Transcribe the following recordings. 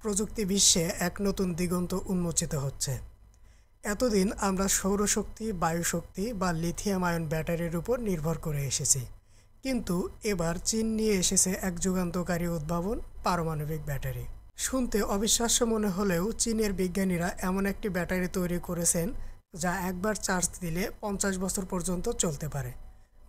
প্রযুক্তি বিশ্বে এক নতুন দিগন্ত উন্মোচিত হচ্ছে। এতদিন আমরা সৌরশক্তি, বায়ুশক্তি বা লিথিয়াম আয়ন ব্যাটারির উপর নির্ভর করে এসেছি, কিন্তু এবার চীন নিয়ে এসেছে এক যুগান্তকারী উদ্ভাবন, পারমাণবিক ব্যাটারি। শুনতে অবিশ্বাস্য মনে হলেও চীনের বিজ্ঞানীরা এমন একটি ব্যাটারি তৈরি করেছেন যা একবার চার্জ দিলে 50 বছর পর্যন্ত চলতে পারে।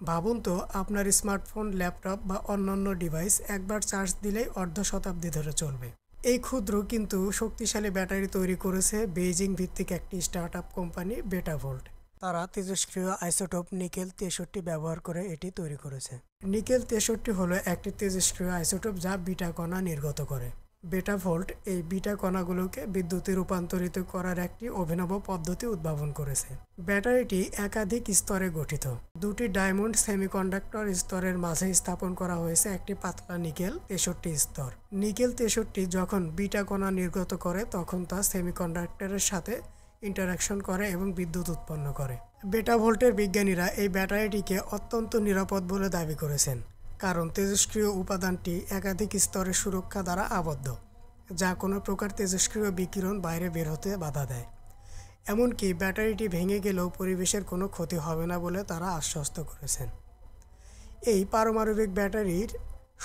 ভাবুন তো, আপনার স্মার্টফোন, ল্যাপটপ বা অন্যান্য ডিভাইস একবার চার্জ দিলেই অর্ধ শতাব্দী ধরে চলবে। এই ক্ষুদ্র কিন্তু শক্তিশালী ব্যাটারি তৈরি করেছে বেইজিং ভিত্তিক একটি স্টার্টআপ কোম্পানি বেটাভোল্ট। তারা তেজস্ক্রিয় আইসোটোপ নিকেল 63 ব্যবহার করে এটি তৈরি করেছে। নিকেল 63 হলো একটি তেজস্ক্রিয় আইসোটোপ যা বিটা কণা নির্গত করে। বেটাভোল্ট এই বিটা কণাগুলোকে বিদ্যুতে রূপান্তরিত করার একটি অভিনব পদ্ধতি উদ্ভাবন করেছে। ব্যাটারিটি একাধিক স্তরে গঠিত। দুটি ডায়মন্ড সেমিকন্ডাক্টর স্তরের মাঝে স্থাপন করা হয়েছে একটি পাতলা নিকেল 63 স্তর। নিকেল 63 যখন বিটা কণা নির্গত করে তখন তা সেমিকন্ডাক্টরের সাথে ইন্টারাকশন করে এবং বিদ্যুৎ উৎপন্ন করে। বেটাভোল্টের বিজ্ঞানীরা এই ব্যাটারিটিকে অত্যন্ত নিরাপদ বলে দাবি করেছেন, কারণ তেজস্ক্রিয় উপাদানটি একাধিক স্তরের সুরক্ষা দ্বারা আবদ্ধ, যা কোনো প্রকার তেজস্ক্রিয় বিকিরণ বাইরে বের হতে বাধা দেয়। এমনকি ব্যাটারিটি ভেঙে গেলেও পরিবেশের কোনো ক্ষতি হবে না বলে তারা আশ্বস্ত করেছেন। এই পারমাণবিক ব্যাটারির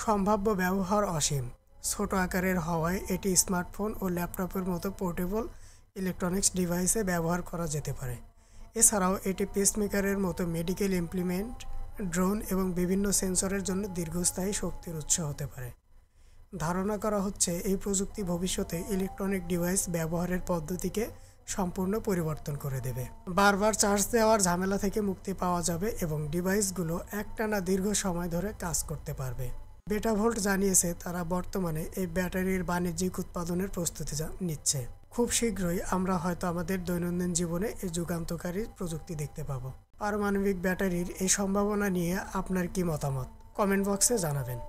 সম্ভাব্য ব্যবহার অসীম। ছোট আকারের হওয়ায় এটি স্মার্টফোন ও ল্যাপটপের মতো পোর্টেবল ইলেকট্রনিক্স ডিভাইসে ব্যবহার করা যেতে পারে। এছাড়াও এটি পেসমেকারের মতো মেডিকেল ইমপ্লিমেন্ট, ড্রোন এবং বিভিন্ন সেন্সরের জন্য দীর্ঘস্থায়ী শক্তির উৎস হতে পারে। ধারণা করা হচ্ছে এই প্রযুক্তি ভবিষ্যতে ইলেকট্রনিক ডিভাইস ব্যবহারের পদ্ধতিকে সম্পূর্ণ পরিবর্তন করে দেবে। বারবার চার্জ দেওয়ার ঝামেলা থেকে মুক্তি পাওয়া যাবে এবং ডিভাইসগুলো একটানা দীর্ঘ সময় ধরে কাজ করতে পারবে। বেটাভোল্ট জানিয়েছে তারা বর্তমানে এই ব্যাটারির বাণিজ্যিক উৎপাদনের প্রস্তুতি নিচ্ছে। খুব শীঘ্রই আমরা হয়তো আমাদের দৈনন্দিন জীবনে এই যুগান্তকারী প্রযুক্তি দেখতে পাবো। পারমাণবিক ব্যাটারির এই সম্ভাবনা নিয়ে আপনার কি মতামত? কমেন্ট বক্সে জানাবেন।